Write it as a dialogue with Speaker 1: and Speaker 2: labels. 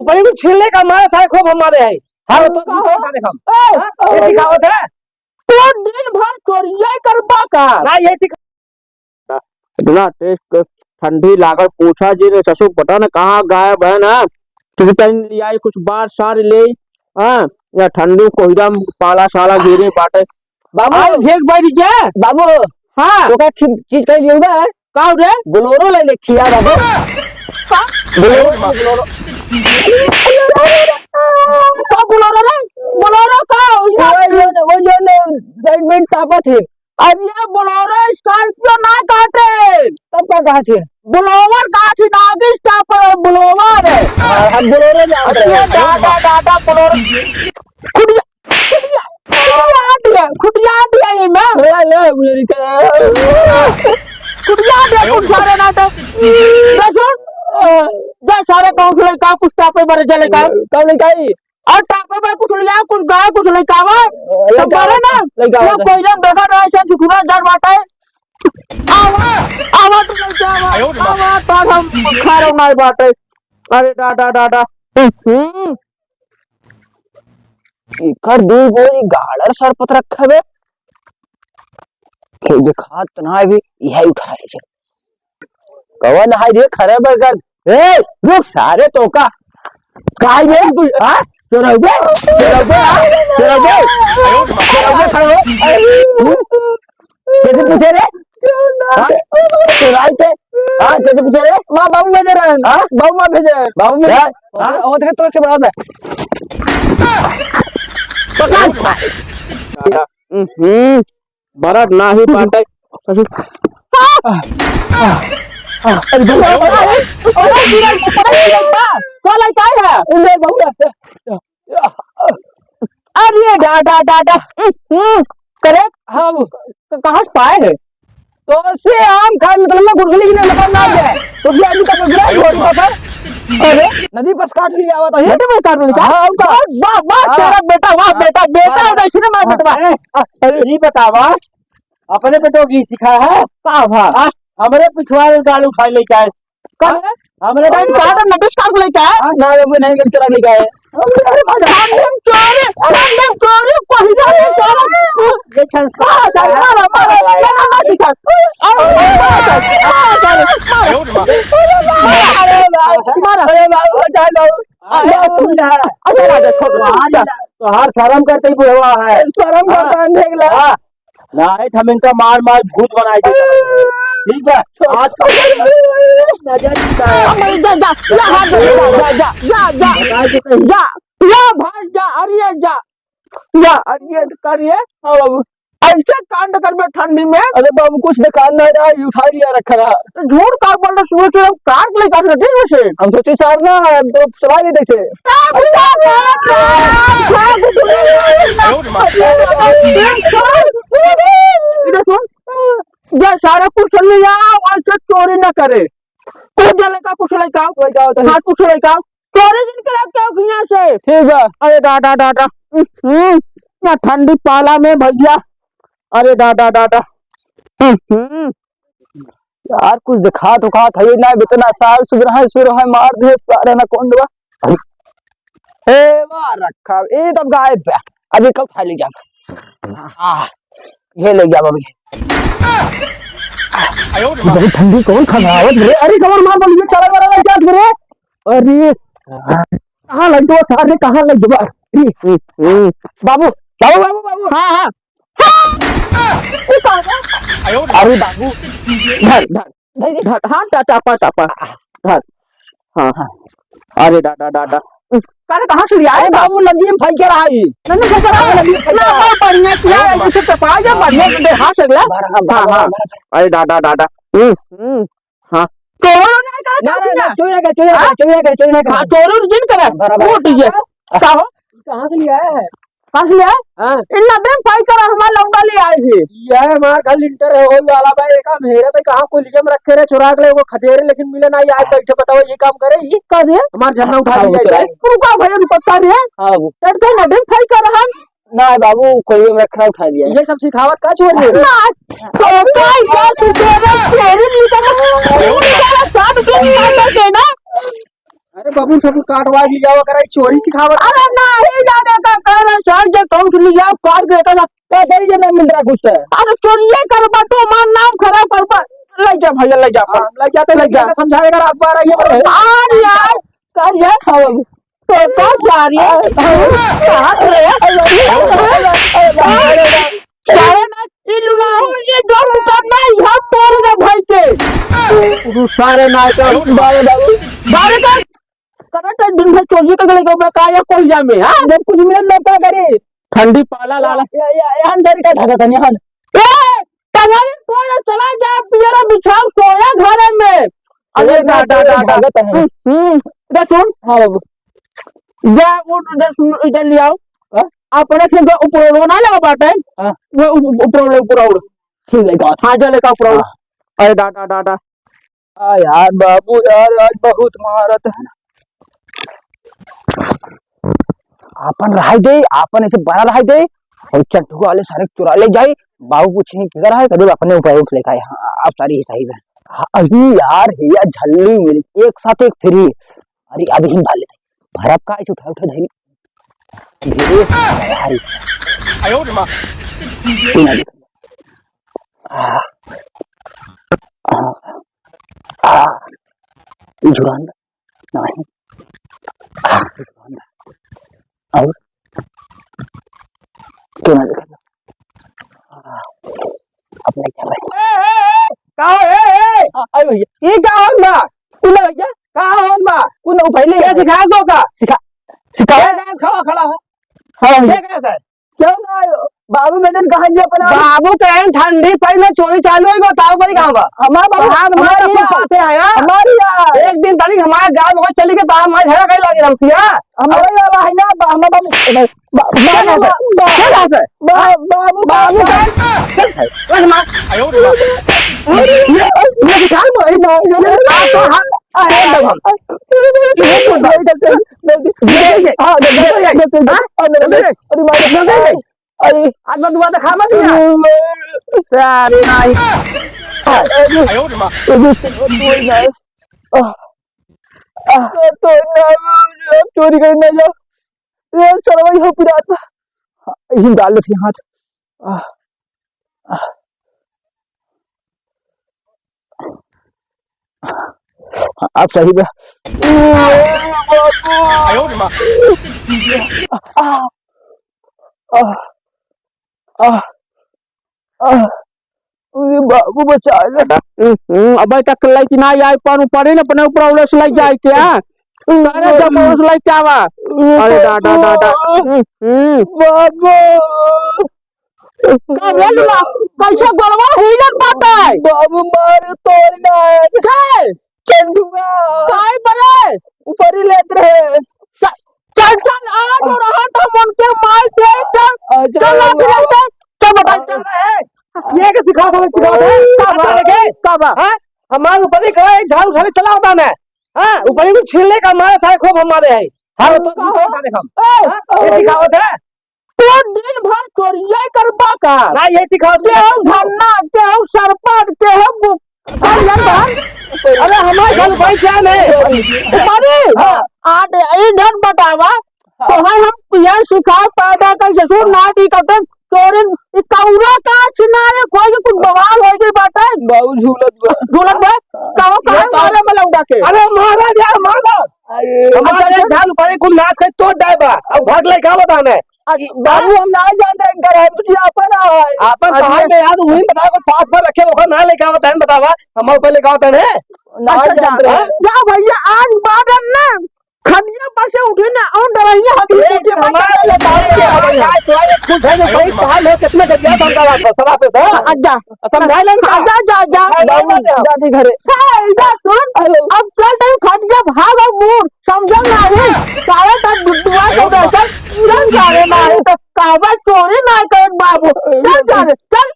Speaker 1: अपने को छीलने का मारा था खूब हमारे है। हाँ तो देखो ये दिखावत है
Speaker 2: तो दिन भर चोरिया करबा का
Speaker 1: ना ये
Speaker 3: इतना टेस्ट ठंडी लागत पूछा जी ने ससुर पता न कहाँ गायब है ना किसी टाइम लिया कुछ बार सार ले हाँ या ठंडी को एकदम पाला साला गिरे बाटे
Speaker 1: बाबू घेर बैठ क्या बाबू
Speaker 2: हाँ
Speaker 1: तो का चीज का लिए है
Speaker 2: का रे
Speaker 1: बोलोरो ले खिया बाबू बोलोरो
Speaker 2: का बोलोरो का
Speaker 1: वो जो सेगमेंट तापा थे
Speaker 2: अब ये बोलोरो स्कॉर्पियो ना काटे
Speaker 1: तब का कहा थे
Speaker 2: ब्लोवर काटे नागिस टाप ब्लोवर है
Speaker 1: हम बोलोरो जानते
Speaker 2: ये
Speaker 1: हैं
Speaker 2: डाटा बोलोरो खुटिया दिया ये मैं
Speaker 1: ले बोलेरी का
Speaker 2: खुटिया दे कुछ सारे ना तो जा सारे काउंसलर का कुछ टापे बारे चले का
Speaker 1: कब निकाई
Speaker 2: और टापे पर कुछ लिया कुछ गाय कुछ लेकावा सब करे ना वो कोई जन बैठा रहा है झुकुरा डर बाटा है आवा तो नहीं आवा तो हम खा रहे नहीं बाटे अरे डाटा
Speaker 1: कर दू गोली गाड़र सर पत रखे बे के दिखा तना भी यही उठा ले कवन हाय रे खरे बरगद ए रुक सारे तो का काय बे हां चलोगे खड़ो कैसे पूछे रे चुराई थे हां कैसे पूछे रे मां बाबू भेज रहे हैं हां बाबू मां भेज रहे हैं बाबू भेज हां और देख तो के बराबर
Speaker 3: बरत ना ही पाटे
Speaker 2: अरे डाटा करेक्ट हम कहाँ से पाए है
Speaker 1: तो से आम खाए मतलब मैं गुठली की नहीं लगा ना है तो ये अभी तक गुजरा छोड़ पता अरे नदी पर काट लिया हुआ था
Speaker 2: नदी में काट लिया हां वाह वाह तेरा बेटा वाह बेटा है इसने मैं बेटा
Speaker 1: अरे ये बतावा अपने बेटों की सिखा है
Speaker 2: का भा
Speaker 1: हमारे पिछवाड़े गाड़ी उठा ले जाए
Speaker 2: कौन है
Speaker 1: हमरे
Speaker 2: टाइम काट नटिस काट लेके आए
Speaker 1: ना वो नहीं कर चला लेके आए
Speaker 2: हम चोरी कोई नहीं
Speaker 1: ये संस्कार
Speaker 2: मारा सिखा
Speaker 1: तो हर शर्म करते ही हुआ है
Speaker 2: शर्म का देख ला
Speaker 1: नहीं हम इनका मार मार भूत बनाए देते ठीक है आज
Speaker 2: करिए ऐसे कांड कर में ठंडी में
Speaker 1: अरे बाबू कुछ दुकान नहीं रहा उठा लिया रखा रहा
Speaker 2: झूठ का बोल रहे सुबह सुबह कार ले काट रहे से
Speaker 1: हम सोचे सार ना तो सवाल ही दैसे
Speaker 2: ये सारा कुछ लिया ऐसे चोरी न करे कुछ जले का कुछ लेका हाँ कुछ लेका चोरी दिन के रख क्या दुनिया से
Speaker 1: ठीक है
Speaker 2: अरे डाटा या ठंडी पाला में भैया अरे डाटा
Speaker 1: यार कुछ दिखा तो खा था ये ना इतना साल सुबह है मार दे सारे ना कौन दवा हे वाह रखा ये तब गायब है अभी कब खा ली जा ये ले गया बाबू बड़ी ठंडी कौन खनावत रे अरे कमर मार बोलिए चला वाला लग जात रे अरे कहां लग गया सारे कहां लग गया बाबू बाबू बाबू बाबू
Speaker 2: हाँ
Speaker 1: अरे बाबू
Speaker 2: धर हाँ टापा
Speaker 1: हाँ अरे डाटा
Speaker 2: करे कहाँ से लिया है
Speaker 1: बाबू नदी में फंस के रहा है
Speaker 2: नदी में फंस नदी में फंस बढ़िया किया ऐसे टपा जा बढ़िया से हां सगला हां
Speaker 3: अरे डाटा हाँ
Speaker 2: चोरों ने कहा
Speaker 1: चोरी ना कर
Speaker 2: चोरों जिन करे वो ठीक है
Speaker 1: कहां से लिया है
Speaker 2: कहां से लिया
Speaker 1: हां
Speaker 2: इन नदी में फाइट कर हमारा लौंडा ले आए थे
Speaker 1: ये हमार कल इंटर है होई वाला भाई एक मेरे तो कहां को लिजम रखे रे चुरा के वो खदेरे लेकिन मिले ना आज बैठे बताओ ये काम करे ये
Speaker 2: कर दिया
Speaker 1: हमार झरना उठा लिया
Speaker 2: रुका भैया पता रे
Speaker 1: हां
Speaker 2: डर के नदी में फाइट कर रहा
Speaker 1: ना बाबू कोई में रखना उठा दिया ये सब सिखावत का छोड़ दे
Speaker 2: तो काय का तेरे तेरे नहीं कर सब के अंदर के ना
Speaker 1: अरे बाबू सब काटवा भी जावा करे चोरी सिखावत।
Speaker 2: अरे नहीं जाने का कहना सर जो कौन सुन लिया काट देता था
Speaker 1: कैसे ही नहीं मिल रहा कुछ है।
Speaker 2: अरे चोरिये कर बटो मान नाम खराब कर बा ले जा भैया ले जा
Speaker 1: लग जाते लग जा समझाएगा रात बार ये
Speaker 2: यार यार कर ये खाओ तो जा रही है कहां रे अरे ना इलुला ये जो करना यहां तोड़ दे भाई के
Speaker 1: सारे नायक बारे
Speaker 2: बारे का करट दिन से चोरी के गले को का या कोई जा में हां
Speaker 1: जब कुछ मिल ना पा करे
Speaker 3: ठंडी पाला लाला
Speaker 1: यहाँ अंदर का ढका था यहाँ
Speaker 2: ए तुम्हारे कोई चला जा मेरा बिछाव सोया घर में
Speaker 1: अरे ढका है
Speaker 2: इधर सुन
Speaker 1: हां बाबू
Speaker 2: जा वो इधर ले आओ अपने से ऊपर ना लगा बाटे वो ऊपर उड़
Speaker 1: ठीक है का
Speaker 2: हां जा लेका ऊपर
Speaker 3: अरे डाटा
Speaker 1: यार बाबू यार आज बहुत महारत है आपन रह दे आपन ऐसे बड़ा रह दे और चट्टू वाले सारे चुरा ले जाए बाबू पूछेंगे किधर है कभी अपने ऊपर उठ लेकर हाँ आप सारी सही है अभी यार भैया झल्ली मिल एक साथ एक फ्री अरे अभी हम डाल लेते भरप का ऐसे उठा उठा धरी धीरे
Speaker 3: आयो रे मां
Speaker 1: जुरान नहीं और क्यों ना देखा अपने क्या भाई
Speaker 2: का है
Speaker 1: अरे भैया
Speaker 2: ये का होन बा
Speaker 1: कुना भैया
Speaker 2: का होन बा
Speaker 1: कुना पहले
Speaker 2: ये सिखा दो का
Speaker 1: सिखा
Speaker 2: खड़ा हो
Speaker 1: हाँ
Speaker 2: ये कैसा है
Speaker 1: क्यों ना बाबू मैंने कहा जी अपना
Speaker 2: बाबू कहन ठंडी पड़ी में चोरी चालू है बताओ बड़ी कहां बा
Speaker 1: हमारा बाबू
Speaker 2: हमारे अपने साथ आया
Speaker 1: हमारी यार
Speaker 2: एक दिन तक हमारे गांव में चली के बाहर मार झगड़ा कहीं लगी रमसिया
Speaker 1: हमारे यार है ना हमारा बाबू
Speaker 2: बाबू चल चल मार
Speaker 3: आयो रे मां
Speaker 2: ये दिखाल मोई ना आ तो हम अरे
Speaker 1: अरे
Speaker 2: आज मैं दुआ खा मत दिया
Speaker 1: अरे नहीं
Speaker 3: आयो रे मां
Speaker 1: तो चोरी करने जाओ ये सरवाई हो पिराता यही डाल थी हाथ आप सही बा
Speaker 3: आयो रे मां
Speaker 1: बाबू बचा
Speaker 2: अब तक लाइक ना आई पर ऊपर ना अपने ऊपर उलस लाइक जाए क्या अरे जब उलस लाइक क्या बा अरे डाटा
Speaker 1: बाबू
Speaker 2: बोलला कैसे गलवा हिलन पाता है
Speaker 1: बाबू मार तोड़ना है
Speaker 2: कैस
Speaker 1: चंदूगा
Speaker 2: काय बले
Speaker 1: ऊपर ही लेते रहे
Speaker 2: चल चल आज हो रहा था मन के मार दे चल चल बता चल रहे
Speaker 1: ये के सिखा दो
Speaker 2: कब
Speaker 1: हां हमारे ऊपर ही कहे झाड़ू झाड़ी चला होता है हां ऊपर ही छीलने का मारे था खूब हमारे है हां तो देखो ये सिखावत है
Speaker 2: तो दिन भर चोरिया करबा का
Speaker 1: ना ये सिखावत
Speaker 2: के धन्ना के सरपट के
Speaker 1: अरे हमारे घर भाई क्या नहीं
Speaker 2: अरे आठ इधर बतावा तो हम यह सिखा पैदा कर ससुर ना दी करते चोरी कौरा का चिनारे कोई कुछ बवाल हो गई बात है
Speaker 1: बाबू झूलत
Speaker 2: है कहो कहां मारे में लौटा के
Speaker 1: अरे महाराज यार महाराज हमारे झाल पर कुल नाच के तोड़ डायबा अब भाग ले क्या बताना है बाबू हम ना जान रहे करे तुझे अपन अपन कहां में याद हुई बता को पास पर रखे वो ना लेके आवत है बतावा हम पहले का होता है ना जान रहे
Speaker 2: जा भैया आज बादन ना खनिया पर से उठे ना और डरैया हाथी
Speaker 1: हमारे आज तो आए खुद है जो भाई कहां है कितने गया बंदा सरा पे से
Speaker 2: आजा
Speaker 1: समझा ले
Speaker 2: जा
Speaker 1: जाती घरे
Speaker 2: जा सुन अब चल तू खनिया भाग और मूड समझ ना है सारा तक दुआ को बैठा चल जा रे मारे तो काबा चोरी ना कर बाबू चल जा चल